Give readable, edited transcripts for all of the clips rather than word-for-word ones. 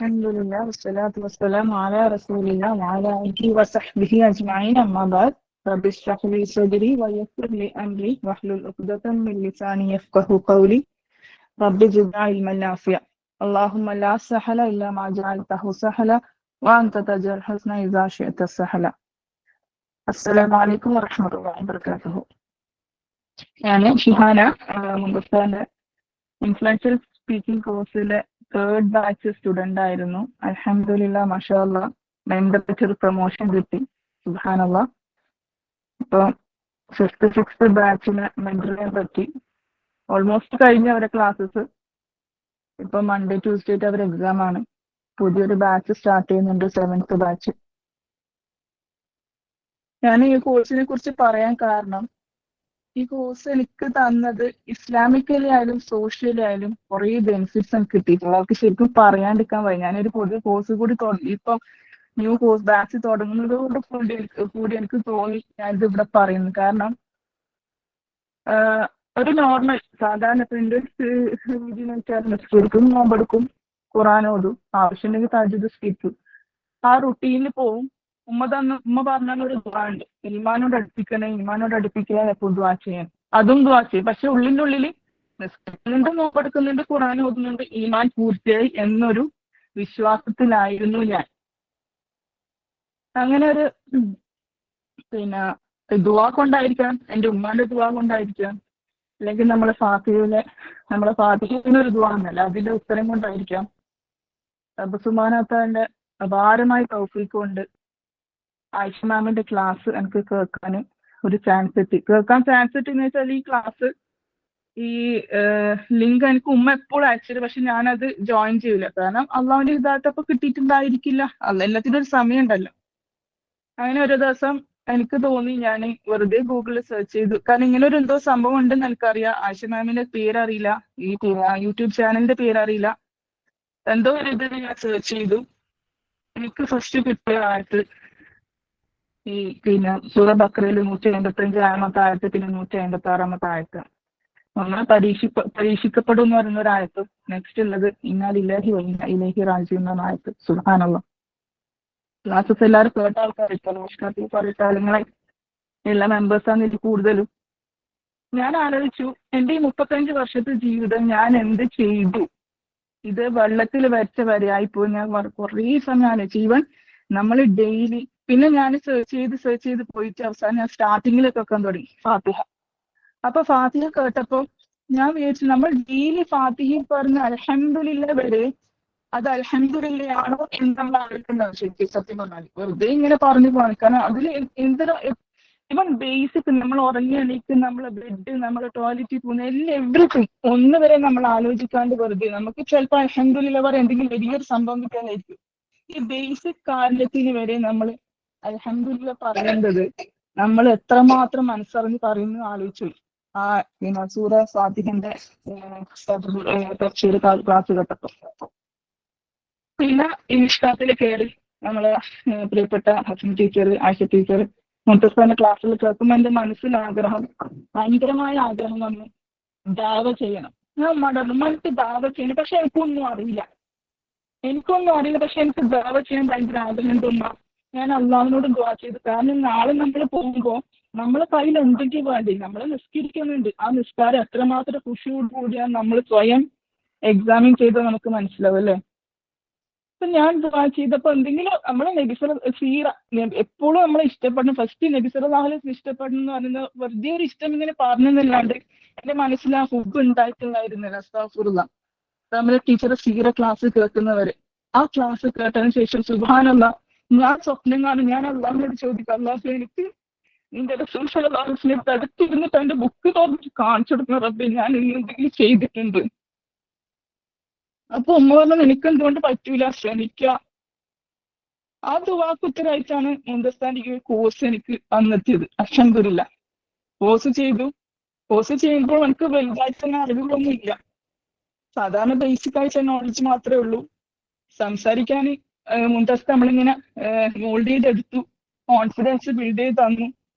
الحمد لله والصلاة والسلام على رسول الله وعلى آله وصحبه أجمعين أما بعد رب اشرح لي صدري ويسر لي أمري واحلل عقدة من لساني يفقه قولي رب زدنا علما نافعا اللهم لا سهل إلا ما جعلته سهلا وأنت تجعل الحزن إذا شئت سهلا السلام عليكم ورحمة الله وبركاته. يعني ഷിഹാന മുമ്പത്തെ influential speaking കോഴ്സിലെ third batch student ആയിരുന്നു. അൽഹംദുലില്ലാ മാഷാ അല്ലാ മെമ്പർക്ക് ഒരു പ്രൊമോഷൻ കിട്ടി. സുബ്ഹാനല്ലാ. ഇപ്പൊ സിക്സ്ത് ബാച്ചിന് മെന്ററിനെ പറ്റി ഓൾമോസ്റ്റ് കഴിഞ്ഞ അവരെ ക്ലാസ്സസ്. ഇപ്പൊ മൺഡേ ട്യൂസ്ഡേ അവർ എക്സാം ആണ്. പുതിയൊരു ബാച്ച് സ്റ്റാർട്ട് ചെയ്യുന്നുണ്ട്, 7th ബാച്ച്. ഞാൻ ഈ കോഴ്സിനെ കുറിച്ച് പറയാൻ കാരണം, ഈ കോഴ്സ് എനിക്ക് തന്നത് ഇസ്ലാമിക്കലി ആയാലും സോഷ്യലി ആയാലും കുറേ ബെനിഫിറ്റ്സ് എനിക്ക് കിട്ടിയിട്ടുള്ളത്. അവർക്ക് ശരിക്കും പറയാണ്ടിരിക്കാൻ വയ്യ. ഞാനൊരു പുതിയ കോഴ്സ് കൂടി ഇപ്പം ന്യൂ കോഴ്സ് ബാച്ച് തുടങ്ങുന്നതോട് കൂടി എനിക്ക് തോന്നി ഞാനിത് ഇവിടെ പറയുന്നു. കാരണം ഒരു നോർമൽ സാധാരണ രീതി എന്ന് വെച്ചാൽ നിസ്കരിക്കും, നോമ്പെടുക്കും, ഖുറാനോടും, ആവശ്യമുണ്ടെങ്കിൽ തഹജ്ജുദ് നിസ്കരിക്കും, ആ റുട്ടീനിൽ പോവും. ഉമ്മ പറഞ്ഞ ഒരു ദുആ ഉണ്ട്, ഈമാനോട് അടുപ്പിക്കുക, എപ്പോഴും ദുആ ചെയ്യാൻ. അതും ദുആ ചെയ്യും. പക്ഷെ ഉള്ളിൻ്റെ ഉള്ളിൽ നിസ്കരിക്കുന്നുണ്ട്, നോമ്പെടുക്കുന്നുണ്ട്, ഖുറാൻ ഓതുന്നുണ്ട്, ഈമാൻ പൂർത്തിയായി എന്നൊരു വിശ്വാസത്തിലായിരുന്നു ഞാൻ. അങ്ങനെ ഒരു പിന്നെ ദുആ കൊണ്ടായിരിക്കാം, എൻ്റെ ഉമ്മാന്റെ ദുആ കൊണ്ടായിരിക്കാം, അല്ലെങ്കിൽ നമ്മളെ ഫാത്തിഹയിലെ ഒരു ദുആ എന്നല്ല, അതിന്റെ ഉത്തരം കൊണ്ടായിരിക്കാം. റബ്ബ് സുബ്ഹാനഹു അപാരമായ തൗഫീഖ് കൊണ്ട് ആയിഷ മാമിന്റെ ക്ലാസ് എനിക്ക് കേൾക്കാൻ ഒരു ചാൻസ് കിട്ടി. എന്ന് വെച്ചാൽ ഈ ക്ലാസ്, ഈ ലിങ്ക് എനിക്ക് ഉമ്മ എപ്പോഴും അയച്ചത്. പക്ഷെ ഞാനത് ജോയിൻ ചെയ്യില്ല. കാരണം അള്ളാഹുവിന്റെ ഹിദായത്ത് അപ്പൊ കിട്ടിയിട്ടുണ്ടായിരിക്കില്ല. എല്ലാത്തിനും ഒരു സമയം ഉണ്ടല്ലോ. അങ്ങനെ ഒരു ദിവസം എനിക്ക് തോന്നി, ഞാൻ വെറുതെ ഗൂഗിളിൽ സെർച്ച് ചെയ്തു. കാരണം ഇങ്ങനെ ഒരു എന്തോ സംഭവം ഉണ്ടെന്ന് എനിക്കറിയാം. ആയിഷ മാമിന്റെ പേരറിയില്ല, ഈ യൂട്യൂബ് ചാനലിന്റെ പേരറിയില്ല. എന്തോ ഒരു ഇത് ഞാൻ സെർച്ച് ചെയ്തു. എനിക്ക് ഫസ്റ്റ് കിട്ടിയ ഈ സൂറ ബഖറയിൽ 185 ആയത്ത്, പിന്നെ 156 ആയത്ത്. നമ്മളെ പരീക്ഷിക്കപ്പെടും എന്ന് പറയുന്ന ഒരു ആയത്തും, നെക്സ്റ്റ് ഉള്ളത് ഇന്നാ ലില്ലാഹി വ ഇന്നാ ഇലൈഹി റാജിഊൻ എന്ന ആയത്ത്. സുബ്ഹാനല്ലാഹ്. ക്ലാസ്സസ് എല്ലാവരും കേട്ട ആൾക്കാർ കാലങ്ങളായി എല്ലാ മെമ്പേഴ്സാണ് ഇതിൽ കൂടുതലും. ഞാൻ ആലോചിച്ചു, എൻ്റെ ഈ 35 വർഷത്തെ ജീവിതം ഞാൻ എന്ത് ചെയ്തു? ഇത് വെള്ളത്തിൽ വരച്ച വരെയായിപ്പോയി. ഞാൻ കുറേ സമയം ആലോചിച്ചു. ഈവൻ നമ്മൾ ഡെയിലി, പിന്നെ ഞാൻ സെർച്ച് ചെയ്ത് പോയിട്ട് അവസാനം ഞാൻ സ്റ്റാർട്ടിങ്ങിൽ കേൾക്കാൻ തുടങ്ങി ഫാത്തിഹ. അപ്പൊ ഫാത്തിഹ കേട്ടപ്പോൾ ഞാൻ വിചാരിച്ചു, നമ്മൾ ഡെയിലി ഫാത്തിഹയിൽ പറഞ്ഞ അൽഹംദുലില്ലാ വരെ അത് അൽഹംദുലില്ലയാണോ എന്ന് നമ്മൾ ആലോചിക്കേണ്ട ആവശ്യം. സത്യം പറഞ്ഞാൽ വെറുതെ ഇങ്ങനെ പറഞ്ഞു പോകാൻ. കാരണം അതിൽ എന്തിനോ ഇവൻ ബേസിക്, നമ്മൾ ഉറങ്ങി എണീക്ക്, നമ്മളെ ബെഡ്, നമ്മളെ ടോയ്ലറ്റിൽ പോകുന്ന എവ്രിതിങ് ഒന്ന് വരെ നമ്മൾ ആലോചിക്കാണ്ട് വെറുതെ നമുക്ക് ചിലപ്പോൾ അൽഹംദുലില്ലാ പറയാൻ എന്തെങ്കിലും വലിയൊരു സംഭവം കിട്ടാനായിരിക്കും. ഈ ബേസിക് കാര്യത്തിന് വരെ നമ്മൾ അൽഹംദുലില്ലാ പറയേണ്ടത് നമ്മൾ എത്രമാത്രം മനസ്സറിഞ്ഞ് പറയുന്നു ആലോചിച്ചു. ആ സൂറ ഫാത്തിഹന്റെ ക്ലാസ് കേട്ടപ്പോൾ പിന്നെ ഈ ഇഷ്ടാത്തിൽ കയറി നമ്മളെ പ്രിയപ്പെട്ട ഹസൻ ടീച്ചർ, ആയിഷ ടീച്ചർ, മുത്തസ്സാന്റെ ക്ലാസ്സിൽ കേൾക്കുമ്പോൾ എൻ്റെ മനസ്സിൽ ഭയങ്കരമായ ആഗ്രഹം വന്നു, ദാവ ചെയ്യണം. ഞാൻ മടുത്ത് ദാവ ചെയ്യണം. പക്ഷെ എനിക്കൊന്നും അറിയില്ല. പക്ഷെ എനിക്ക് ദാവ ചെയ്യാൻ ഭയങ്കര ആഗ്രഹം തോന്നുക. ഞാൻ അള്ളാഹുവിനോട് ദുആ ചെയ്തു. കാരണം നാളെ നമ്മൾ പോകുമ്പോൾ നമ്മളെ കയ്യിൽ എന്തെങ്കിലും വേണ്ടി, നമ്മൾ നിസ്കരിക്കുന്നുണ്ട്. ആ നിസ്കാരം എത്രമാത്രം ഖുശൂഅോട് കൂടിയാണ് നമ്മൾ സ്വയം എക്സാമിൻ ചെയ്താൽ നമുക്ക് മനസ്സിലാവും അല്ലേ. അപ്പൊ ഞാൻ ദുആ ചെയ്തപ്പോൾ എന്തെങ്കിലും നമ്മളെ എപ്പോഴും നമ്മളെ ഇഷ്ടപ്പെടുന്ന, ഫസ്റ്റ് നബി സല്ലല്ലാഹു അലൈഹി വസല്ലം ഇഷ്ടപ്പെടുന്ന എന്ന് പറയുന്നത് വെറുതെ ഒരു ഇഷ്ടം ഇങ്ങനെ പറഞ്ഞെന്നല്ലാണ്ട് എന്റെ മനസ്സിൽ ആ ഹുബ്ബ് ഉണ്ടായിട്ടുണ്ടായിരുന്നില്ല. അസ്തഗ്ഫിറുല്ലാഹ്. നമ്മളെ ടീച്ചർ സീറ ക്ലാസ് കേൾക്കുന്നവര്, ആ ക്ലാസ് കേട്ടതിന് ശേഷം സുബ്ഹാനല്ലാഹ്, ഞാൻ സ്വപ്നം കാണും. ഞാൻ അള്ളാഹിനോട് ചോദിക്കും, അള്ളാഹു എനിക്ക് നിന്റെ റസൂൽ സല്ലല്ലാഹു അലൈഹി വസല്ലം തടുത്തിരുന്നിട്ട് അതിന്റെ ബുക്ക് തുറന്നിട്ട് കാണിച്ചു കൊടുക്കുന്ന റബ്ബേ, ഞാൻ എന്തെങ്കിലും ചെയ്തിട്ടുണ്ട്. അപ്പൊ ഉമ്മ പറഞ്ഞു, നിനക്ക് എന്തുകൊണ്ട് പറ്റൂല, ശ്രമിക്കുക. ആ ദുആക്കുത്തരായിട്ടാണ് മുന്തസ്സാന്റെ ഈ കോഴ്സ് എനിക്ക് വന്നെത്തിയത്. അൽഹംദുലില്ലാഹ്. കോഴ്സ് ചെയ്യുമ്പോൾ എനിക്ക് വലുതായിട്ട് തന്നെ അറിവുകളൊന്നും ഇല്ല. സാധാരണ ബേസിക് ആയിട്ട് നോളജ് മാത്രമേ ഉള്ളൂ. സംസാരിക്കാൻ മുന്തസ്സ് നമ്മളിങ്ങനെ മോൾഡ് ചെയ്തെടുത്തു, കോൺഫിഡൻസ് ബിൽഡ് ചെയ്ത് തന്നു,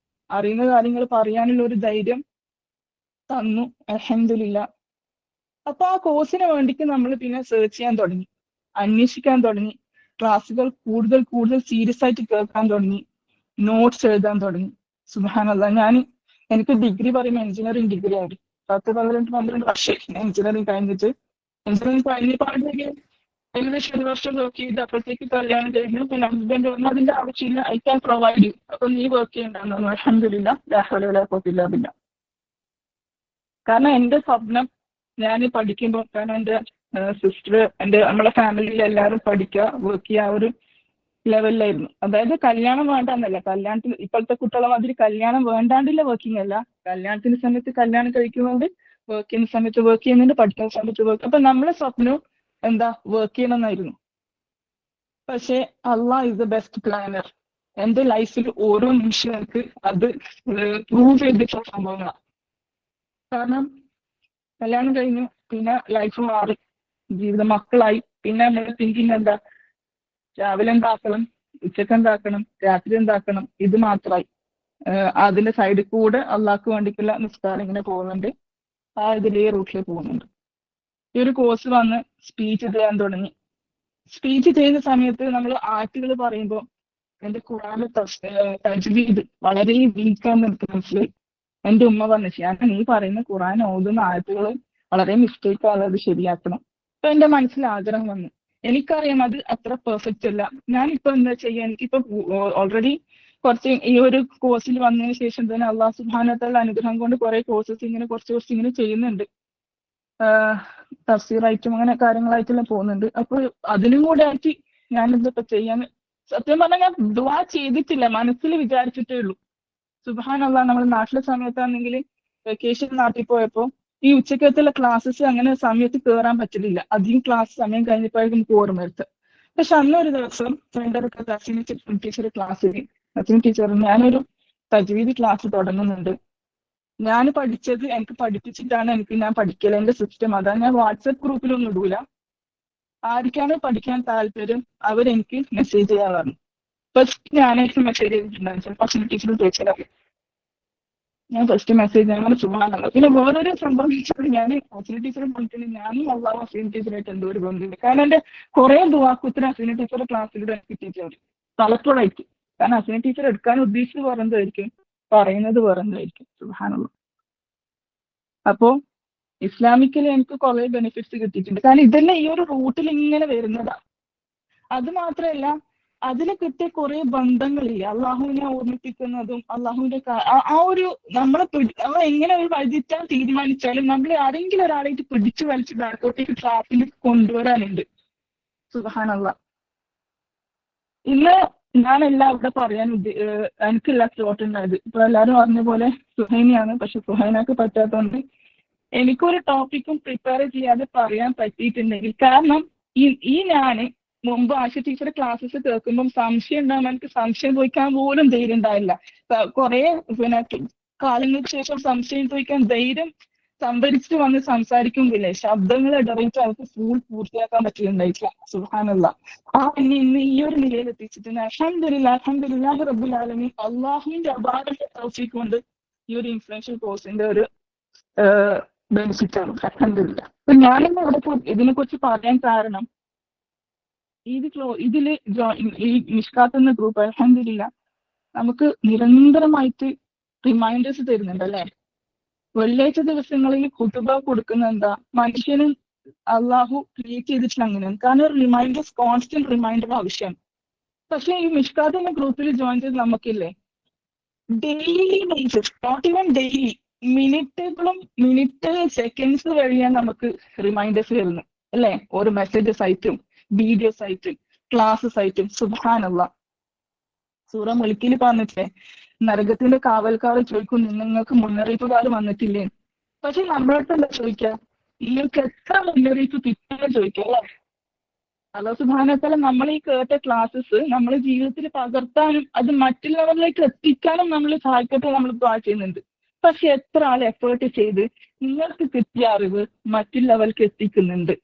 അറിയുന്ന കാര്യങ്ങൾ പറയാനുള്ള ഒരു ധൈര്യം തന്നു. അൽഹംദുലില്ലാഹ്. അപ്പൊ ആ കോഴ്സിന് വേണ്ടിയിട്ട് നമ്മൾ പിന്നെ സെർച്ച് ചെയ്യാൻ തുടങ്ങി. അന്വേഷിക്കാൻ തുടങ്ങി, ക്ലാസ്സുകൾ കൂടുതൽ കൂടുതൽ സീരിയസ് ആയിട്ട് കേൾക്കാൻ തുടങ്ങി, നോട്ട്സ് എഴുതാൻ തുടങ്ങി. സുബ്ഹാനല്ലാഹ്, എനിക്ക് ഡിഗ്രി പറയുമ്പോൾ എഞ്ചിനീയറിംഗ് ഡിഗ്രി ആയിരുന്നു. 12 വർഷം എഞ്ചിനീയറിംഗ് കഴിഞ്ഞിട്ട്. എഞ്ചിനീയറിംഗ് കഴിഞ്ഞപ്പോഴത്തേക്ക് ഏകദേശം 1 വർഷം വർക്ക് ചെയ്ത് അപ്പോഴത്തേക്ക് കല്യാണം കഴിഞ്ഞു. പിന്നെ ഹസ്ബൻഡ് പറഞ്ഞു അതിന്റെ ആവശ്യമില്ല, ഐ ക്യാൻ പ്രൊവൈഡ് യു, അപ്പൊ നീ വർക്ക് ചെയ്യണ്ടെന്നു. അൽഹംദുലില്ലാഹ്, ലാ ഹൗല വലാ ഖുവത ഇല്ലാ ബില്ലാഹ്. കാരണം എന്റെ സ്വപ്നം ഞാൻ പഠിക്കുമ്പോൾ, കാരണം എന്റെ സിസ്റ്റർ, നമ്മളെ ഫാമിലിയിൽ എല്ലാവരും പഠിക്കുക, വർക്ക് ചെയ്യുക, ഒരു ലെവലിലായിരുന്നു. അതായത് കല്യാണം വേണ്ടെന്നല്ല, കല്യാണത്തിന് ഇപ്പോഴത്തെ കുട്ടികളെ മാതിരി കല്യാണം വേണ്ടാണ്ടില്ല വർക്കിംഗ് അല്ല, കല്യാണത്തിന് സമയത്ത് കല്യാണം കഴിക്കുന്നുണ്ട്, വർക്ക് ചെയ്യുന്ന സമയത്ത് വർക്ക് ചെയ്യുന്നുണ്ട്, പഠിക്കുന്ന സമയത്ത് വർക്ക്. അപ്പൊ നമ്മളെ സ്വപ്നവും എന്താ, വർക്ക് ചെയ്യണമെന്നായിരുന്നു. പക്ഷെ അള്ളാഹ് ഇസ് ദ ബെസ്റ്റ് പ്ലാനർ. എന്റെ ലൈഫിൽ ഓരോ നിമിഷം എനിക്ക് അത് പ്രൂവ് ചെയ്തിട്ടുള്ള സംഭവങ്ങളാണ്. കാരണം കല്യാണം കഴിഞ്ഞു, പിന്നെ ലൈഫ് മാറി, ജീവിതം, മക്കളായി, പിന്നെ നമ്മുടെ തിങ്കിങ് എന്താ, രാവിലെ എന്താക്കണം, ഉച്ചക്ക് എന്താക്കണം, രാത്രി എന്താക്കണം, ഇത് മാത്രമായി. അതിന്റെ സൈഡിൽ കൂടെ അള്ളാഹ്ക്ക് വേണ്ടിയിട്ടുള്ള നിസ്കാരം ഇങ്ങനെ പോകുന്നുണ്ട്, ആ ഇതിലേ റൂട്ടിൽ പോകുന്നുണ്ട്. ഈ ഒരു കോഴ്സ് വന്ന് സ്പീച്ച് ചെയ്യാൻ തുടങ്ങി. സ്പീച്ച് ചെയ്യുന്ന സമയത്ത് നമ്മൾ ആറ്റുകൾ പറയുമ്പോൾ എന്റെ ഖുർആനിലെ തജ്വീദ് വളരെ വീക്കാന്ന് എനിക്ക് മനസ്സിലായി. എന്റെ ഉമ്മ പറഞ്ഞു, ഞാൻ നീ പറയുന്ന ഖുർആൻ ഓതുന്ന ആയത്തുകൾ വളരെ മിസ്റ്റേക്ക് ആണ്, അത് ശരിയാക്കണം. അപ്പൊ എന്റെ മനസ്സിൽ ആഗ്രഹം വന്നു. എനിക്കറിയാം അത് അത്ര പെർഫെക്റ്റ് അല്ല. ഞാനിപ്പോ എന്താ ചെയ്യാ, എനിക്കിപ്പോ ഓൾറെഡി കുറച്ച് ഈ ഒരു കോഴ്സിൽ വന്നതിന് ശേഷം തന്നെ അള്ളാഹു സുബ്ഹാനഹു വ തആല അനുഗ്രഹം കൊണ്ട് കുറെ കോഴ്സസ് ഇങ്ങനെ കുറച്ച് ഇങ്ങനെ ചെയ്യുന്നുണ്ട്. തഫ്സീറായിട്ടും അങ്ങനെ കാര്യങ്ങളായിട്ടെല്ലാം പോകുന്നുണ്ട്. അപ്പൊ അതിനും കൂടെ ആയിട്ട് ഞാനിതിപ്പോ ചെയ്യാൻ, സത്യം പറഞ്ഞാൽ ഞാൻ ദുആ ചെയ്തിട്ടില്ല, മനസ്സിൽ വിചാരിച്ചിട്ടേ ഉള്ളൂ. സുബ്ഹാനല്ലാഹ്, നമ്മൾ നാട്ടിലെ സമയത്താണെങ്കിൽ വെക്കേഷൻ നാട്ടിൽ പോയപ്പോ ഈ ഉച്ചക്കത്തുള്ള ക്ലാസ്സസ് അങ്ങനെ സമയത്ത് കയറാൻ പറ്റലില്ല. അധികം ക്ലാസ് സമയം കഴിഞ്ഞപ്പോഴേക്കും നമുക്ക് ഓർമ്മ വരുത്തുക. പക്ഷെ അന്നൊരു ദിവസം ഫ്രണ്ടൊക്കെ ടീച്ചർ ക്ലാസ്സിൽ, ടീച്ചർ ഞാനൊരു തജ്വീദ് ക്ലാസ് തുടങ്ങുന്നുണ്ട്, ഞാൻ പഠിച്ചത് എനിക്ക് പഠിപ്പിച്ചിട്ടാണ് ഞാൻ പഠിക്കല്, എന്റെ സിസ്റ്റം അതാ, ഞാൻ വാട്സപ്പ് ഗ്രൂപ്പിലൊന്നും ഇടൂല, ആർക്കാണ് പഠിക്കാൻ താല്പര്യം അവരെനിക്ക് മെസ്സേജ് ചെയ്യാൻ പറഞ്ഞു. ഫസ്റ്റ് ഞാനായിട്ട് മെസ്സേജ് ചെയ്തിട്ടുണ്ടായിരുന്നു, ഫസ്റ്റ് ടീച്ചർ ചോദിച്ചാൽ ഞാൻ ഫസ്റ്റ് മെസ്സേജ് അങ്ങനെ സുബ്ഹാനല്ലാഹ്. പിന്നെ വേറൊരു സംഭവം വെച്ചാൽ ഞാൻ അഫ്രീൻ ടീച്ചറെ പോയിട്ട് ഞാനും അള്ളാഹു അഫ്രീൻ ടീച്ചറായിട്ട് എന്തോ ഒരു ബന്ധമുണ്ട്. കാരണം എന്റെ കുറെ ദുആക്കുത്തരം അഫ്രീൻ ടീച്ചറുടെ ക്ലാസ്സിലൂടെ കിട്ടിയിട്ടുണ്ട് തലപ്പോഴായിട്ട്. കാരണം അഫ്രീൻ ടീച്ചർ എടുക്കാൻ ഉദ്ദേശിച്ചത് വേറെന്തായിരിക്കും, പറയുന്നത് വേറെന്തായിരിക്കും. സുബ്ഹാനല്ലാഹ്. അപ്പോ ഇസ്ലാമിക്കലി എനിക്ക് കുറെ ബെനിഫിറ്റ്സ് കിട്ടിയിട്ടുണ്ട്. കാരണം ഇതെല്ലാം ഈ ഒരു റൂട്ടിൽ ഇങ്ങനെ വരുന്നതാ. അത് മാത്രമല്ല, അതിൽ കിട്ടിയ കുറെ ബന്ധങ്ങളില്ലേ, അള്ളാഹുവിനെ ഓർമ്മിപ്പിക്കുന്നതും അള്ളാഹുവിന്റെ ആ ഒരു നമ്മൾ എങ്ങനെ ഒരു വഴിതെറ്റാൻ തീരുമാനിച്ചാലും നമ്മൾ ആരെങ്കിലും ഒരാളായിട്ട് പിടിച്ചു വലിച്ച് ബാക്കോട്ടേക്ക് ട്രാപ്പിൽ കൊണ്ടുവരാനുണ്ട്. സുബ്ഹാനല്ലാഹ്. ഇന്ന് ഞാനെല്ലാം ഇവിടെ പറയാൻ എനിക്കില്ല സ്ലോട്ട് ഉണ്ടായത്. ഇപ്പൊ എല്ലാവരും പറഞ്ഞ പോലെ സുഹൈനയാണ്, പക്ഷെ സുഹൈനക്ക് പറ്റാത്തതുകൊണ്ട് എനിക്കൊരു ടോപ്പിക്കും പ്രിപ്പയർ ചെയ്യാതെ പറയാൻ പറ്റിയിട്ടുണ്ടെങ്കിൽ, കാരണം ഈ ഞാന് മുമ്പ് ആശ ടീച്ചറുടെ ക്ലാസ്സസ് കേൾക്കുമ്പോൾ സംശയം ഉണ്ടാകുമ്പോൾ എനിക്ക് സംശയം ചോദിക്കാൻ പോലും ധൈര്യം ഉണ്ടാവില്ല. കുറെ പിന്നെ കാലങ്ങൾക്ക് ശേഷം സംശയം ചോദിക്കാൻ ധൈര്യം സംഭരിച്ചിട്ട് വന്ന് സംസാരിക്കുന്നില്ലേ, ശബ്ദങ്ങൾ ഇടറിയിട്ട് എനിക്ക് ഫുൾ പൂർത്തിയാക്കാൻ പറ്റിയിട്ടുണ്ടായിട്ടില്ല. സുബ്ഹാനല്ലാഹ്. ഇന്ന് ഈ ഒരു നിലയിൽ എത്തിച്ചിട്ടുണ്ട്. അൽഹംദുലില്ലാഹി റബ്ബിൽ ആലമീൻ. അള്ളാഹുവിന്റെ അപാര തൗഫീഖ് കൊണ്ട് ഈ ഒരു ഇൻഫ്ലുവൻഷ്യൽ കോഴ്സിന്റെ ഒരു ബെനിഫിറ്റ് ആണ്. അൽഹംദുലില്ലാഹ്. അപ്പൊ ഞാനിന്ന് ഇവിടെ ഇതിനെ കുറിച്ച് പറയാൻ കാരണം, ഇതില് ഈ മിഷ്കാത്ത് എന്ന ഗ്രൂപ്പ് അൽഹംദുലില്ലാഹ് നമുക്ക് നിരന്തരമായിട്ട് റിമൈൻഡേഴ്സ് തരുന്നുണ്ട് അല്ലെ. വെള്ളിയാഴ്ച ദിവസങ്ങളിൽ ഖുതുബ കൊടുക്കുന്ന എന്താ, മനുഷ്യന് അള്ളാഹു ക്രിയേറ്റ് ചെയ്തിട്ടുള്ള അങ്ങനെയാണ്. കാരണം റിമൈൻഡേഴ്സ്, കോൺസ്റ്റന്റ് റിമൈൻഡർ ആവശ്യമാണ്. പക്ഷെ ഈ മിഷ്കാത്ത് എന്ന ഗ്രൂപ്പിൽ ജോയിൻ ചെയ്ത് നമുക്കില്ലേ, daily basis, not even daily, minute seconds വഴിയാണ് നമുക്ക് റിമൈൻഡേഴ്സ് വരുന്നത് അല്ലെ. ഓരോ മെസ്സേജസ് ആയിട്ടും വീഡിയോസ് ആയിട്ടും ക്ലാസ്സസ് ആയിട്ടും. സുബ്ഹാനല്ലാഹ്. സൂറ മുൽക്കിൽ പറഞ്ഞിട്ടില്ലേ, നരകത്തിന്റെ കാവൽക്കാർ ചോദിക്കും നിങ്ങൾക്ക് മുന്നറിയിപ്പുകാർ വന്നിട്ടില്ലേ. പക്ഷെ നമ്മളടുത്ത് എന്താ ചോദിക്കുക, നിങ്ങൾക്ക് എത്ര മുന്നറിയിപ്പ് കിട്ടിയെന്ന് ചോദിക്കുക അല്ലെ. അല്ലാഹു സുബ്ഹാനഹു വ തആല നമ്മൾ ഈ കേട്ട ക്ലാസ്സസ് നമ്മുടെ ജീവിതത്തിൽ പകർത്താനും അത് മറ്റുള്ളവരിലേക്ക് എത്തിക്കാനും നമ്മൾ സഹായിക്കട്ടെ നമ്മൾ ദുആ ചെയ്യുന്നുണ്ട്. പക്ഷെ എത്ര ആൾ എഫേർട്ട് ചെയ്ത് നിങ്ങൾക്ക് കിട്ടിയ അറിവ് മറ്റുള്ളവർക്ക് എത്തിക്കുന്നുണ്ട്.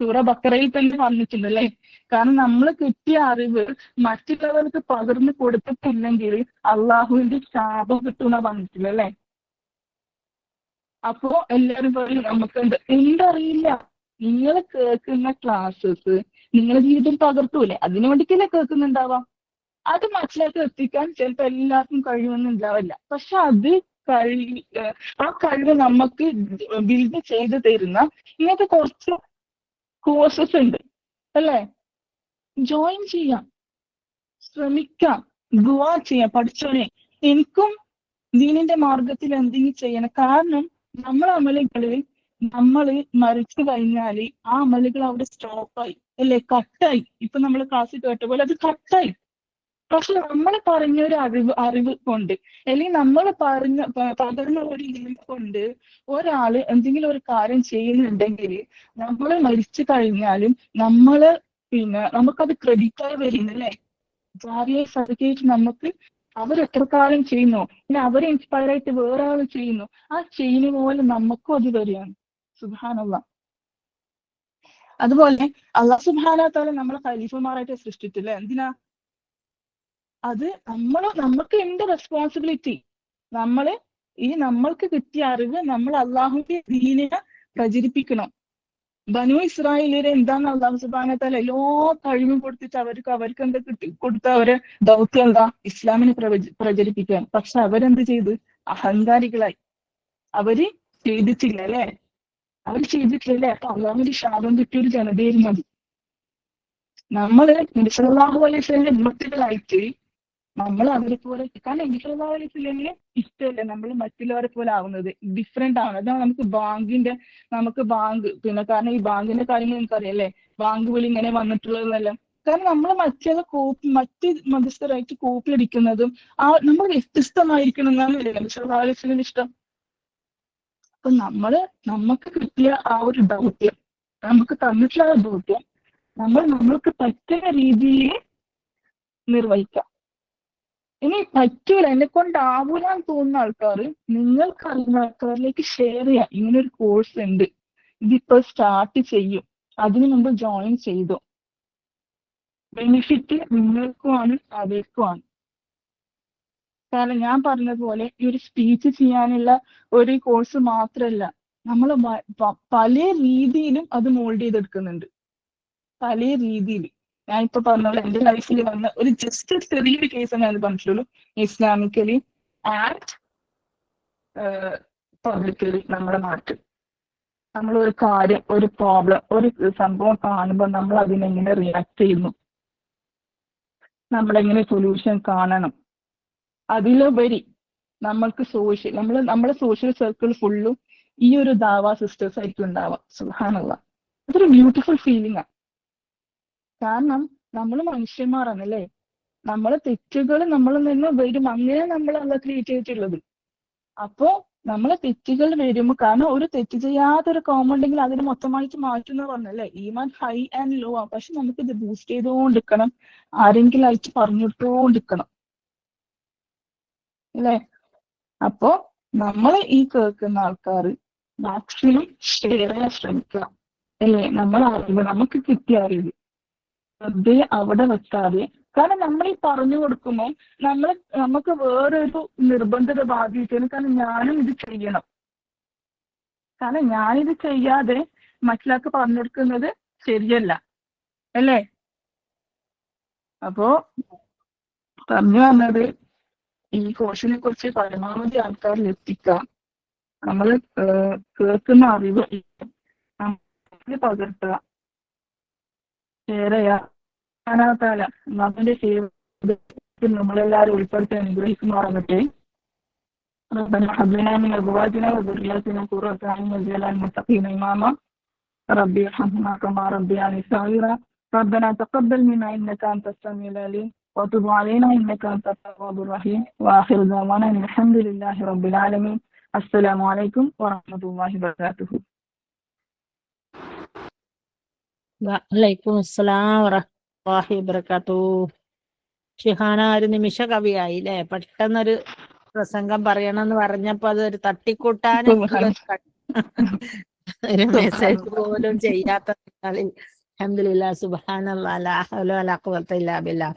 സൂറ ബക്കറയിൽ തന്നെ പറഞ്ഞിട്ടുണ്ട് അല്ലെ. കാരണം നമ്മൾ കിട്ടിയ അറിവ് മറ്റുള്ളവർക്ക് പകർന്നു കൊടുത്തിട്ടില്ലെങ്കിൽ അള്ളാഹുവിന്റെ ശാപം കിട്ടുന്ന പറഞ്ഞിട്ടില്ല അല്ലെ. അപ്പോ എല്ലാവരും പറയും നമുക്ക് എന്തറിയില്ല, നിങ്ങൾ കേൾക്കുന്ന ക്ലാസ്സസ് നിങ്ങളുടെ ജീവിതം പകർത്തൂലേ? അതിനു വേണ്ടിക്കല്ലേ കേൾക്കുന്നുണ്ടാവാം. അത് മറ്റുള്ളവർക്ക് എത്തിക്കാൻ ചിലപ്പോൾ എല്ലാവർക്കും കഴിയുമെന്നുണ്ടാവില്ല. പക്ഷെ അത് ആ കഴിവ് നമുക്ക് ബിൽഡ് ചെയ്ത് തരുന്ന ഇങ്ങനത്തെ കുറച്ച് കോഴ്സസ് ഉണ്ട് അല്ലേ? ജോയിൻ ചെയ്യാം, ശ്രമിക്കാം, ദുആ ചെയ്യാം. പഠിച്ചോനെ എനിക്കും ദീനിന്റെ മാർഗത്തിൽ എന്തെങ്കിലും ചെയ്യണം. കാരണം നമ്മളെ അമലുകളിൽ നമ്മൾ മരിച്ചു കഴിഞ്ഞാല് ആ അമലുകൾ അവിടെ സ്റ്റോപ്പായി അല്ലെ, കട്ടായി. ഇപ്പൊ നമ്മൾ ക്ലാസ്സിൽ കേട്ട പോലെ അത് കട്ടായി. പക്ഷെ നമ്മൾ പറഞ്ഞ ഒരു അറിവ് കൊണ്ട്, അല്ലെങ്കിൽ നമ്മൾ പകർന്ന ഒരു ഇൽമ കൊണ്ട് ഒരാള് എന്തെങ്കിലും ഒരു കാര്യം ചെയ്യുന്നുണ്ടെങ്കിൽ നമ്മൾ മരിച്ചു കഴിഞ്ഞാലും നമ്മള് നമുക്കത് ക്രെഡിറ്റായി വരുന്നല്ലേ? ജാരിയായി സർട്ടിഫിക്കറ്റ് നമുക്ക് അവരെത്ര കാലം ചെയ്യുന്നു, പിന്നെ അവരെ ഇൻസ്പയർ ആയിട്ട് വേറെ ആൾ ചെയ്യുന്നു, ആ ചെയ്യുന്ന പോലെ നമുക്കും അത് വരികയാണ്. സുബ്ഹാനല്ലാഹ്. അതുപോലെ അല്ലാഹു സുബ്ഹാനഹു വ തആല നമ്മളെ ഖലീഫമാരായിട്ട് സൃഷ്ടിച്ചില്ലേ? എന്തിനാ? അത് നമുക്ക് എന്ത് റെസ്പോൺസിബിലിറ്റി? നമ്മൾക്ക് കിട്ടിയ അറിവ് നമ്മൾ അള്ളാഹുവിന്റെ ദീനിനെ പ്രചരിപ്പിക്കണം. ബനു ഇസ്രായേലിനെ എന്താണ് അള്ളാഹു സുബ്ഹാനഹു വ തആല എല്ലാ കഴിവും കൊടുത്തിട്ട് അവർക്ക് എന്താ കൊടുത്ത അവരെ ദൗത്യം എന്താ? ഇസ്ലാമിനെ പ്രചരിപ്പിക്കാൻ. പക്ഷെ അവരെന്ത് ചെയ്ത്? അഹങ്കാരികളായി. അവര് ചെയ്തിട്ടില്ല അല്ലെ? അപ്പൊ അള്ളാഹുവിന്റെ ശാപം കിട്ടിയ ഒരു ജനതയായിരുന്നു അത്. നമ്മള് നബി സല്ലല്ലാഹു അലൈഹി വസല്ലം ഉമ്മത്തികളായിട്ട് നമ്മൾ അവരെ പോലെ, കാരണം നബി സല്ലല്ലാഹു അലൈഹി വസല്ലമിന് ഇഷ്ടമല്ല നമ്മൾ മറ്റുള്ളവരെ പോലെ ആവുന്നത്, ഡിഫറെന്റ് ആണ്. അതാണ് നമുക്ക് ബാങ്ക് കാരണം ഈ ബാങ്കിന്റെ കാര്യങ്ങൾ നിങ്ങൾക്കറിയാം അല്ലേ? ബാങ്ക് വിളി ഇങ്ങനെ വന്നിട്ടുള്ളതെല്ലാം കാരണം നമ്മൾ മറ്റ് മതസ്ഥരായിട്ട് കോപ്പി അടിക്കുന്നതും നമ്മൾ വ്യത്യസ്തമായിരിക്കണം എന്നാണ് നബി സല്ലല്ലാഹു അലൈഹി വസല്ലമിന് ഇഷ്ടം. അപ്പൊ നമുക്ക് കിട്ടിയ ആ ഒരു ദൗത്യം, നമുക്ക് തന്നിട്ടുള്ള ആ ദൗത്യം നമ്മൾക്ക് പറ്റുന്ന രീതിയിൽ നിർവഹിക്കാം. ഇനി പറ്റൂല, എന്നെ കൊണ്ടാവൂലെന്ന് തോന്നുന്ന ആൾക്കാർ നിങ്ങൾക്ക് അറിയുന്ന ആൾക്കാരിലേക്ക് ഷെയർ ചെയ്യാം. ഇങ്ങനൊരു കോഴ്സ് ഉണ്ട്, ഇതിപ്പോ സ്റ്റാർട്ട് ചെയ്യും, അതിനു മുമ്പ് ജോയിൻ ചെയ്തു. ബെനിഫിറ്റ് നിങ്ങൾക്കുമാണ് അവർക്കുമാണ്. കാരണം ഞാൻ പറഞ്ഞതുപോലെ ഈ ഒരു സ്പീച്ച് ചെയ്യാനുള്ള ഒരു കോഴ്സ് മാത്രമല്ല, നമ്മൾ പല രീതിയിലും അത് മോൾഡ് ചെയ്തെടുക്കുന്നുണ്ട്. പല രീതിയിൽ ഞാനിപ്പോ പറഞ്ഞ പോലെ എന്റെ ലൈഫിൽ വന്ന ഒരു ചെറിയൊരു കേസ് ഞാൻ പറഞ്ഞിട്ടുള്ളൂ. ഇസ്ലാമിക്കലി ആൻഡ് പബ്ലിക്കലി നമ്മുടെ നാട്ടിൽ നമ്മളൊരു കാര്യം, ഒരു പ്രോബ്ലം, ഒരു സംഭവം കാണുമ്പോൾ നമ്മൾ അതിനെങ്ങനെ റിയാക്ട് ചെയ്യുന്നു, നമ്മളെങ്ങനെ സൊല്യൂഷൻ കാണണം. അതിലുപരി നമ്മളെ സോഷ്യൽ സർക്കിൾ ഫുള്ളും ഈ ഒരു ദാവാ സിസ്റ്റേഴ്സ് ആയിരിക്കും ഉണ്ടാവാം. സുബ്ഹാനല്ലാഹ്. അതൊരു ബ്യൂട്ടിഫുൾ ഫീലിംഗ് ആണ്. കാരണം നമ്മൾ മനുഷ്യന്മാരാണ് അല്ലേ? നമ്മളെ തെറ്റുകൾ നമ്മളിൽ നിന്ന് വരും, അങ്ങനെ നമ്മളല്ല ക്രിയേറ്റ് ചെയ്തിട്ടുള്ളത്. അപ്പോ നമ്മളെ തെറ്റുകൾ വരുമ്പോൾ, കാരണം ഒരു തെറ്റ് ചെയ്യാത്തൊരു കോമൺ ഉണ്ടെങ്കിൽ അതിന് മൊത്തമായിട്ട് മാറ്റുന്ന പറഞ്ഞല്ലേ? ഈമാൻ ഹൈ ആൻഡ് ലോ ആണ്. പക്ഷെ നമുക്ക് ഇത് ബൂസ്റ്റ് ചെയ്തുകൊണ്ടിരിക്കണം, ആരെങ്കിലും ആയിട്ട് പറഞ്ഞിട്ടുകൊണ്ടിരിക്കണം അല്ലേ? അപ്പോ നമ്മൾ ഈ കേൾക്കുന്ന ആൾക്കാർ മാക്സിമം ഷെയർ ചെയ്യാൻ ശ്രമിക്കുക അല്ലേ? നമുക്ക് കിട്ടിയ അറിവ് വെറുതെ അവിടെ വെക്കാതെ, കാരണം നമ്മൾ ഈ പറഞ്ഞു കൊടുക്കുമ്പോൾ നമുക്ക് വേറൊരു നിർബന്ധത ബാധിക്കുന്നു. കാരണം ഞാനും ഇത് ചെയ്യണം, കാരണം ഞാനിത് ചെയ്യാതെ മറ്റുള്ളവർക്ക് പറഞ്ഞു കൊടുക്കുന്നത് ശരിയല്ല അല്ലേ? അപ്പോ പറഞ്ഞു വന്നത് ഈ കോഴ്സിനെ കുറിച്ച് പരമാവധി ആൾക്കാരിൽ എത്തിക്കാം. നമ്മൾ കേൾക്കുന്ന അറിവ് പകർത്തുക, ഷെയർ ചെയ്യുക. അതിന്റെ നമ്മളെല്ലാവരും ഉൾപ്പെടുത്തി അനുഗ്രഹിക്കുമാറാകട്ടെ. ربنا هب لنا من ازواجنا وذرياتنا قرة اعين واجعلنا للمتقين اماما ربي ارحمهما كما ربياني صغيرا ربنا تقبل منا انك انت السميع العليم وتب علينا انك انت التواب الرحيم واخر دعوانا الحمد لله رب العالمين. السلام عليكم ورحمة الله وبركاته. വഅലൈക്കും അസ്സലാം വറഹ്മത്തുള്ളാഹി വബറകാതുഹു. ഷിഹാന ഒരു നിമിഷ കവിയായില്ലേ? പെട്ടെന്നൊരു പ്രസംഗം പറയണമെന്ന് പറഞ്ഞപ്പോ അതൊരു തട്ടിക്കൂട്ടാൻ ഒരു മെസ്സേജ് പോലും ചെയ്യാത്ത ആളിൽ അൽഹംദുലില്ലാ സുബ്ഹാനല്ലാ ലാ ഹൗല വലാ ഖുവത ഇല്ലാ ബില്ലാ.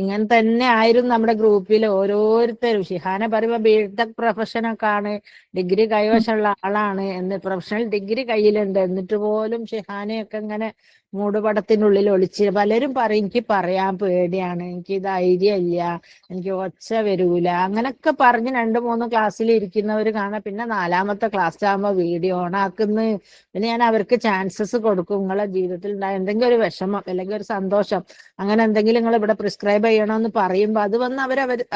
ഇങ്ങനെ തന്നെ ആയിരുന്നു നമ്മുടെ ഗ്രൂപ്പിൽ ഓരോരുത്തരും. ഷിഹാന പറയുമ്പോ ബിടെക് പ്രൊഫഷനൊക്കെ ആണ്, ഡിഗ്രി കൈവശമുള്ള ആളാണ് എന്ന്, പ്രൊഫഷണൽ ഡിഗ്രി കയ്യിലുണ്ട്, എന്നിട്ട് പോലും ഷിഹാനയൊക്കെ ഇങ്ങനെ മൂടുപടത്തിനുള്ളിൽ ഒളിച്ച്. പലരും പറയും എനിക്ക് പറയാൻ പേടിയാണ്, എനിക്ക് ധൈര്യം ഇല്ല, എനിക്ക് ഒച്ച വരൂല, അങ്ങനൊക്കെ പറഞ്ഞ് 2-3 ക്ലാസ്സിൽ ഇരിക്കുന്നവർ കാണാം. പിന്നെ 4ാമത്തെ ക്ലാസ് ആകുമ്പോൾ വീഡിയോ ഓൺ ആക്കുന്നു. പിന്നെ ഞാൻ അവർക്ക് ചാൻസസ് കൊടുക്കും. നിങ്ങളെ ജീവിതത്തിൽ ഉണ്ടായ എന്തെങ്കിലും ഒരു വിഷമം അല്ലെങ്കിൽ ഒരു സന്തോഷം, അങ്ങനെ എന്തെങ്കിലും നിങ്ങൾ ഇവിടെ പ്രിസ്ക്രൈബ് ചെയ്യണമെന്ന് പറയുമ്പോൾ അത് വന്ന്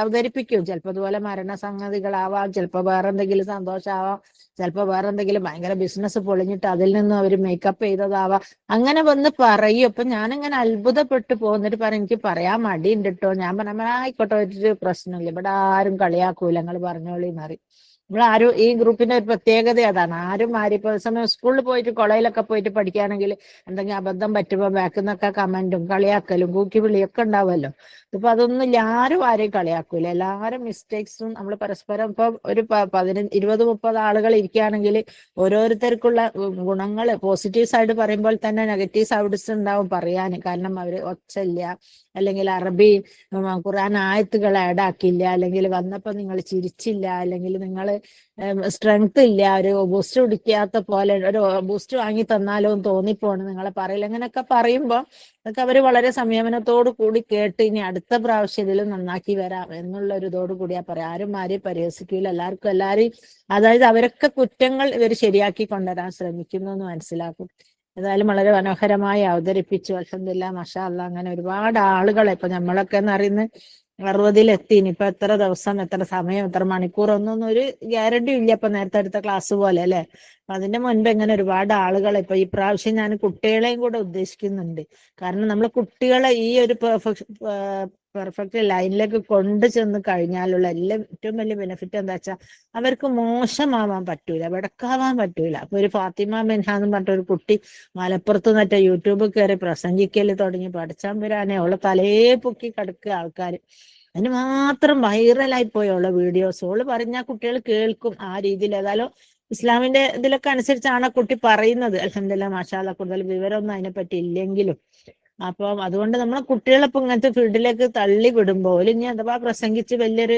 അവതരിപ്പിക്കും. ചിലപ്പോൾ അതുപോലെ മരണസംഗതികളാവാം, ചിലപ്പോൾ വേറെ എന്തെങ്കിലും സന്തോഷമാവാം, ചിലപ്പോൾ വേറെ എന്തെങ്കിലും ഭയങ്കര ബിസിനസ് പൊളിഞ്ഞിട്ട് അതിൽ നിന്നും അവർ മേക്കപ്പ് ചെയ്തതാവാം. അങ്ങനെ വന്ന് പറയും. അപ്പൊ ഞാനിങ്ങനെ അത്ഭുതപ്പെട്ടു പോകുന്നിട്ട് പറയും എനിക്ക് പറയാൻ മടിയുണ്ട് കേട്ടോ. ഞാൻ പറഞ്ഞ ആയിക്കോട്ടെ, ഒരു പ്രശ്നമില്ല, ഇവിടെ ആരും കളിയാക്കൂല, നിങ്ങൾ പറഞ്ഞോളിന്ന് പറയും. നമ്മളാരും ഈ ഗ്രൂപ്പിന്റെ ഒരു പ്രത്യേകത അതാണ്. ആരും ഇപ്പൊ സമയം സ്കൂളിൽ പോയിട്ട് കോളേജിലൊക്കെ പോയിട്ട് പഠിക്കുകയാണെങ്കിൽ എന്തെങ്കിലും അബദ്ധം പറ്റുമ്പോൾ ബാക്കിൽ നിന്നൊക്കെ കമന്റും കളിയാക്കലും കൂക്കിവിളിയൊക്കെ ഉണ്ടാവുമല്ലോ. ഇപ്പൊ അതൊന്നും ആരെയും കളിയാക്കൂല. എല്ലാവരും മിസ്റ്റേക്സും നമ്മൾ പരസ്പരം ഇപ്പൊ ഒരു 15-20-30 ആളുകൾ ഇരിക്കുകയാണെങ്കിൽ ഓരോരുത്തർക്കുള്ള ഗുണങ്ങൾ പോസിറ്റീവ് സൈഡ് പറയുമ്പോൾ തന്നെ നെഗറ്റീവ് സൈഡ്സ് ഉണ്ടാവും പറയാൻ. കാരണം അവര് ഒച്ചയില്ല, അല്ലെങ്കിൽ അറബി ഖുർആൻ ആയത്തുകൾ ആഡ് ആക്കില്ല, അല്ലെങ്കിൽ വന്നപ്പോ നിങ്ങൾ ചിരിച്ചില്ല, അല്ലെങ്കിൽ നിങ്ങൾ സ്ട്രെങ്ത് ഇല്ല, ഒരു ബൂസ്റ്റ് കുടിക്കാത്ത പോലെ, ഒരു ബൂസ്റ്റ് വാങ്ങി തന്നാലോ എന്ന് തോന്നിപ്പോണ് നിങ്ങളെ പറയില്ല. അങ്ങനെയൊക്കെ പറയുമ്പോൾ അതൊക്കെ അവര് വളരെ സംയമനത്തോടു കൂടി കേട്ട് ഇനി അടുത്ത പ്രാവശ്യം ഇതിൽ നന്നാക്കി വരാം എന്നുള്ള ഒരു ഇതോടു കൂടിയാ പറയാം. ആരെയും പരിഹസിക്കില്ല. എല്ലാവരെയും അതായത് അവരൊക്കെ കുറ്റങ്ങൾ ഇവർ ശരിയാക്കി കൊണ്ടുവരാൻ ശ്രമിക്കുന്നു എന്ന് മനസ്സിലാക്കും. ഏതായാലും വളരെ മനോഹരമായി അവതരിപ്പിച്ചു. അൽഹംദുലില്ലാ മാഷാ അല്ലാഹ്. അങ്ങനെ ഒരുപാട് ആളുകളെ ഇപ്പൊ നമ്മളൊക്കെ എന്ന് പറയുന്നത് 60-ലെത്തി. ഇനിയിപ്പൊ എത്ര ദിവസം, എത്ര സമയം, എത്ര മണിക്കൂർ ഒന്നും ഒരു ഗ്യാരണ്ടി ഇല്ല. ഇപ്പൊ നേരത്തെ എടുത്ത ക്ലാസ് പോലെ അല്ലെ. അപ്പൊ അതിന്റെ മുൻപ് ഇങ്ങനെ ഒരുപാട് ആളുകളെ ഇപ്പൊ ഈ പ്രാവശ്യം ഞാൻ കുട്ടികളെയും കൂടെ ഉദ്ദേശിക്കുന്നുണ്ട്. കാരണം നമ്മൾ കുട്ടികളെ ഈ ഒരു പെർഫെക്റ്റ് ലൈനിലേക്ക് കൊണ്ടു ചെന്ന് കഴിഞ്ഞാലുള്ള ഏറ്റവും വലിയ ബെനിഫിറ്റ് എന്താ വെച്ചാൽ അവർക്ക് മോശമാവാൻ പറ്റൂല, വെടക്കാവാൻ പറ്റൂല. അപ്പൊ ഒരു ഫാത്തിമ മിൻഹ എന്ന് പറഞ്ഞ ഒരു കുട്ടി മലപ്പുറത്ത് നിന്നിട്ട് യൂട്യൂബിൽ കയറി പ്രസംഗിക്കല് തുടങ്ങി. പഠിച്ചാൻ വരാനേ അവളെ തലയെ പൊക്കി കിടക്കുക ആൾക്കാർ. അതിന് മാത്രം വൈറലായി പോയി അവളെ വീഡിയോസ്. അവള് പറഞ്ഞാൽ കുട്ടികൾ കേൾക്കും ആ രീതിയിൽ. ഏതായാലും ഇസ്ലാമിന്റെ ഇതിലൊക്കെ അനുസരിച്ചാണ് കുട്ടി പറയുന്നത്. അൽഹംദുലില്ലാ മാഷാ അല്ലാഹ്. കൂടുതൽ വിവരമൊന്നും അതിനെപ്പറ്റി ഇല്ലെങ്കിലും അപ്പം അതുകൊണ്ട് നമ്മളെ കുട്ടികളിപ്പോ ഇങ്ങനത്തെ ഫീൽഡിലേക്ക് തള്ളി വിടുമ്പോൾ ഇനി അഥവാ പ്രസംഗിച്ച് വലിയൊരു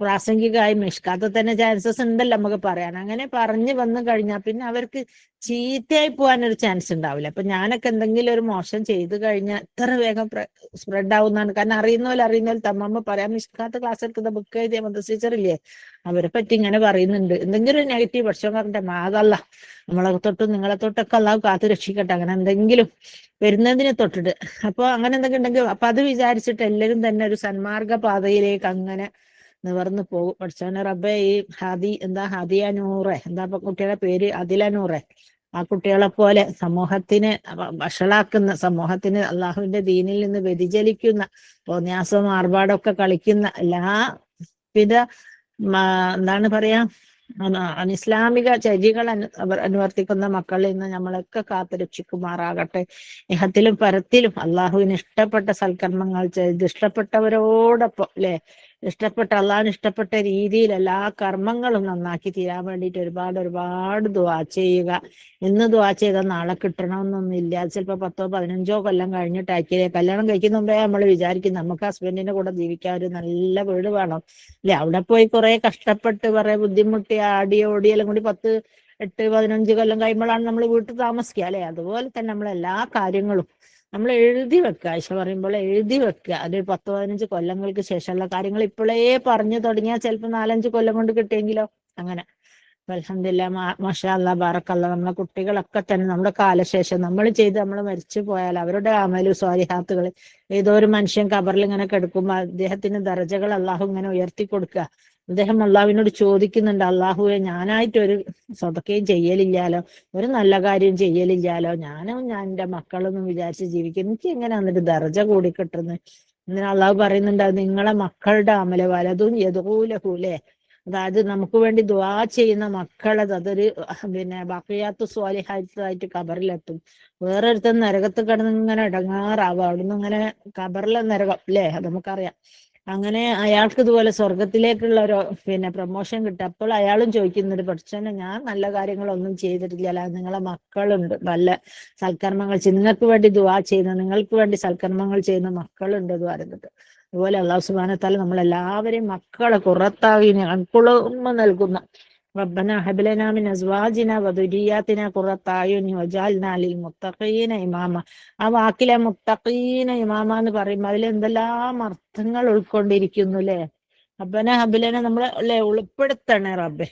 പ്രാസംഗികമായി മിഷ്കാത്ത തന്നെ ചാൻസസ് ഉണ്ടല്ലോ നമുക്ക് പറയാൻ. അങ്ങനെ പറഞ്ഞു വന്നു കഴിഞ്ഞാൽ പിന്നെ അവർക്ക് ചീത്തയായി പോകാനൊരു ചാൻസ് ഉണ്ടാവില്ല. അപ്പൊ ഞാനൊക്കെ എന്തെങ്കിലും ഒരു മോശം ചെയ്തു കഴിഞ്ഞാൽ എത്ര വേഗം സ്പ്രെഡ് ആവുന്നതാണ്. കാരണം അറിയുന്ന പോലെ തമ്മമ്മ പറയാം, മിഷ്കാത്ത ക്ലാസ് എടുക്കുന്ന ബുക്ക് എഴുതിയ മദ്രസ ടീച്ചറില്ലേ, അവരെ പറ്റി ഇങ്ങനെ പറയുന്നുണ്ട്, എന്തെങ്കിലും ഒരു നെഗറ്റീവ് പക്ഷം പറഞ്ഞിട്ട് മാതല്ല നമ്മളെ തൊട്ടും നിങ്ങളെ തൊട്ടൊക്കെ അല്ലാതെ കാത്തു രക്ഷിക്കട്ടെ, അങ്ങനെ എന്തെങ്കിലും വരുന്നതിനെ തൊട്ടിട്ട്. അപ്പൊ അങ്ങനെ എന്തെങ്കിലും ഉണ്ടെങ്കിൽ അപ്പൊ അത് വിചാരിച്ചിട്ട് എല്ലാവരും തന്നെ ഒരു സന്മാർഗ പാതയിലേക്ക് അങ്ങനെ നിവർന്നു പോകും. പഠിച്ചവനെ റബ്ബെ, ഈ ഹാദിയ നൂറെ, എന്താ കുട്ടിയുടെ പേര്, അതില നൂറെ, ആ കുട്ടികളെ പോലെ സമൂഹത്തിന് വഷളാക്കുന്ന, സമൂഹത്തിന് അള്ളാഹുവിന്റെ ദീനിൽ നിന്ന് വ്യതിചലിക്കുന്ന, തോന്നിയാസവും ആർഭാടമൊക്കെ കളിക്കുന്ന എല്ലാ വിധ എന്താണ് പറയാ അനിസ്ലാമിക ചര്യകൾ അനുവർത്തിക്കുന്ന മക്കളിൽ നിന്ന് നമ്മളൊക്കെ കാത്തുരക്ഷിക്കുമാറാകട്ടെ. ഇഹത്തിലും പരത്തിലും അള്ളാഹുവിന് ഇഷ്ടപ്പെട്ട സൽക്കർമ്മങ്ങൾ ചെയ്ത് ഇഷ്ടപ്പെട്ടവരോടൊപ്പം അല്ലെ, അള്ളാഹിന് ഇഷ്ടപ്പെട്ട രീതിയിൽ എല്ലാ കർമ്മങ്ങളും നന്നാക്കി തീരാൻ വേണ്ടിയിട്ട് ഒരുപാട് ദുആ ചെയ്യുക. ഇന്ന് ദുആ ചെയ്താൽ നാളെ കിട്ടണമെന്നൊന്നുമില്ല. ചിലപ്പോൾ 10-15 കൊല്ലം കഴിഞ്ഞിട്ടായിരിക്കും. കല്യാണം കഴിക്കുന്ന മുമ്പേ നമ്മൾ വിചാരിക്കും നമുക്ക് ഹസ്ബൻഡിന്റെ കൂടെ ജീവിക്കാൻ ഒരു നല്ല വീട് വേണം അല്ലെ. അവിടെ പോയി കുറെ കഷ്ടപ്പെട്ട് കുറെ ബുദ്ധിമുട്ടി ഓടി എല്ലാം കൂടി 10-8-15 കൊല്ലം കഴിയുമ്പോഴാണ് നമ്മൾ വീട്ടിൽ താമസിക്കുക അല്ലെ. അതുപോലെ തന്നെ നമ്മളെല്ലാ കാര്യങ്ങളും നമ്മൾ എഴുതി വെക്കുക. ആയിഷ പറയുമ്പോൾ എഴുതി വെക്കുക. അത് 10-15 കൊല്ലങ്ങൾക്ക് ശേഷമുള്ള കാര്യങ്ങൾ ഇപ്പോഴേ പറഞ്ഞു തുടങ്ങിയാൽ ചിലപ്പോൾ 4-5 കൊല്ലം കൊണ്ട് കിട്ടിയെങ്കിലോ. അങ്ങനെ അൽഹംദുലില്ലാ മാഷാ അല്ലാഹ് ബാറക്കല്ലാഹ്. നമ്മളെ കുട്ടികളൊക്കെ തന്നെ നമ്മുടെ കാലശേഷം നമ്മൾ നമ്മൾ മരിച്ചു പോയാൽ അവരുടെ അമലു സ്വാലിഹാത്തുകൾ ഏതോ ഒരു മനുഷ്യൻ ഖബറിൽ ഇങ്ങനെ കിടക്കുമ്പോൾ അദ്ദേഹത്തിന് ദറജകൾ അള്ളാഹു ഇങ്ങനെ ഉയർത്തി കൊടുക്കുക. അദ്ദേഹം അള്ളാഹുവിനോട് ചോദിക്കുന്നുണ്ട്, അള്ളാഹുവെ ഞാനായിട്ട് ഒരു സ്വതക്കയും ചെയ്യലില്ലാലോ, ഒരു നല്ല കാര്യം ചെയ്യലില്ലാലോ, ഞാൻ എൻ്റെ മക്കളൊന്നും വിചാരിച്ച് ജീവിക്കുന്നു, എനിക്ക് എങ്ങനെ എന്നിട്ട് ദറജ കൂടി കിട്ടുന്നത്. എന്നിട്ട് അള്ളാഹു പറയുന്നുണ്ട്, അത് നിങ്ങളെ മക്കളുടെ അമല വലതും യദൂലഹൂലെ, അതായത് നമുക്ക് വേണ്ടി ദുആ ചെയ്യുന്ന മക്കളത് അതൊരു ബഖിയാത്തു സ്വാലിഹാത്തായിട്ട് ഖബറിലെത്തും. വേറൊരുത്തൻ നരകത്ത് കിടന്ന് ഇങ്ങനെ ഇടങ്ങാറാവും. അവിടുന്ന് ഇങ്ങനെ ഖബറിലെ നരകം അല്ലേ, അത് നമുക്കറിയാം. അങ്ങനെ അയാൾക്ക് ഇതുപോലെ സ്വർഗത്തിലേക്കുള്ള ഒരു പ്രൊമോഷൻ കിട്ടും. അപ്പോൾ അയാളും ചോദിക്കുന്നുണ്ട്, പഠിച്ചോനെ ഞാൻ നല്ല കാര്യങ്ങളൊന്നും ചെയ്തിട്ടില്ല, അല്ല നിങ്ങളെ മക്കളുണ്ട് നല്ല സൽക്കർമ്മങ്ങൾ നിങ്ങൾക്ക് വേണ്ടി ദുആ ചെയ്യുന്ന, നിങ്ങൾക്ക് വേണ്ടി സൽക്കർമ്മങ്ങൾ ചെയ്യുന്ന മക്കളുണ്ട് എന്ന് പറയുന്നത്. അതുപോലെ അല്ലാഹു സുബ്ഹാനഹു വ തആല നമ്മളെല്ലാവരെയും മക്കളെ ഖുറത്താവിനെ അൺകുളിർമ നൽകുന്ന റബ്ബന ഹബ് ലനാ മിൻ അസ്വാജിനാ വദുരിയാത്തിനാ ഖുറത്ത അയുനി വജഅൽനാ ലിൽ മുത്തഖീന ഇമാമ. ആ വാക്കിലെ മുത്തഖീന ഇമാമ എന്ന് പറയുമ്പോൾ അതിൽ എന്തെല്ലാം അർത്ഥങ്ങൾ ഉൾക്കൊണ്ടിരിക്കുന്നു അല്ലെ. റബ്ബന ഹബ് ലനാ നമ്മളെ അല്ലെ ഉൾപ്പെടുത്തണേ റബ്ബെ.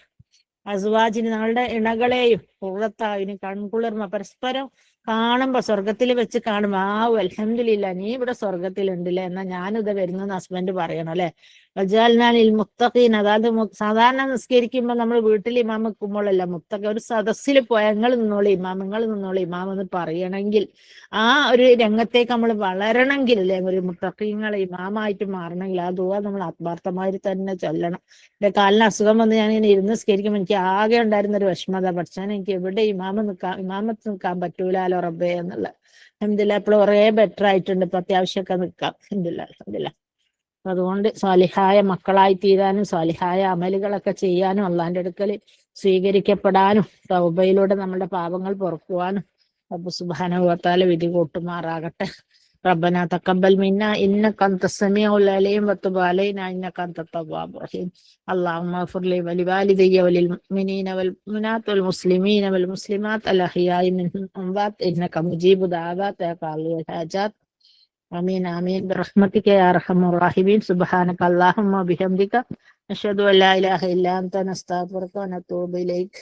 അസ്വാജിന് ഞങ്ങളുടെ ഇണകളെയും ഖുറത്തായിന് കൺകുളിർമ, പരസ്പരം കാണുമ്പോ സ്വർഗത്തിൽ വെച്ച് കാണുമ്പോ അൽഹംദുലില്ലാ നീ ഇവിടെ സ്വർഗത്തിലുണ്ടല്ലേ, എന്നാ ഞാനിത് വരുന്നെന്ന് ഹസ്ബൻഡ് പറയണം അല്ലെ. വജഅൽനാലിൽ മുത്തഖീൻ, അതായത് സാധാരണ നിസ്കരിക്കുമ്പോ നമ്മൾ വീട്ടിൽ ഇമാം നിൽക്കുമ്പോഴല്ല, മുത്തഖ ഒരു സദസ്സിൽ പോയാൽ നിങ്ങൾ നിന്നോളി ഇമാം, നിങ്ങൾ നിന്നോളി ഇമാം എന്ന് പറയണമെങ്കിൽ, ആ ഒരു രംഗത്തേക്ക് നമ്മൾ വളരണമെങ്കിൽ അല്ലെ, ഒരു മുത്തഖീങ്ങളെ ഇമാമായിട്ട് മാറണമെങ്കിൽ ആ ദുആ നമ്മൾ ആത്മാർത്ഥമായി തന്നെ ചൊല്ലണം. എന്റെ കാലിന് അസുഖം വന്ന് ഞാൻ ഇങ്ങനെ ഇരുന്ന് നിസ്കരിക്കുമ്പോൾ എനിക്ക് ആകെ ഉണ്ടായിരുന്ന ഒരു വിഷമത, പഠിച്ചാൽ എനിക്ക് എവിടെ ഇമാമത്ത് നിൽക്കാൻ പറ്റൂലോ റബ്ബേ എന്നുള്ള. അൽഹംദുലില്ലാ ഇപ്പോൾ കുറേ ബെറ്റർ ആയിട്ടുണ്ട്, ഇപ്പൊ അത്യാവശ്യമൊക്കെ നിൽക്കാം അൽഹംദുലില്ലാ. അതുകൊണ്ട് സ്വാലിഹായ മക്കളായി തീരാനും സ്വാലിഹായ അമലുകളൊക്കെ ചെയ്യാനും അള്ളാന്റെ അടുക്കൽ സ്വീകരിക്കപ്പെടാനും തൗബയിലൂടെ നമ്മുടെ പാപങ്ങൾ പൊറുക്കുവാനും റബ്ബ് സുബ്ഹാനഹു വ തആല വിധി കൂട്ടുമാറാകട്ടെ. ربنا تقبل منا إنك أنت السميع العليم وتب علينا إنك أنت التواب الرحيم. اللهم اغفر لي ولوالدي وللمؤمنين والمؤمنات والمسلمين والمسلمات الأحياء منهم والأموات إنك مجيب دعوات يا قاضي الحاجات. آمين آمين برحمتك يا أرحم الراحمين. سبحانك اللهم وبحمدك نشهد أن لا إله إلا أنت نستغفرك ونتوب إليك.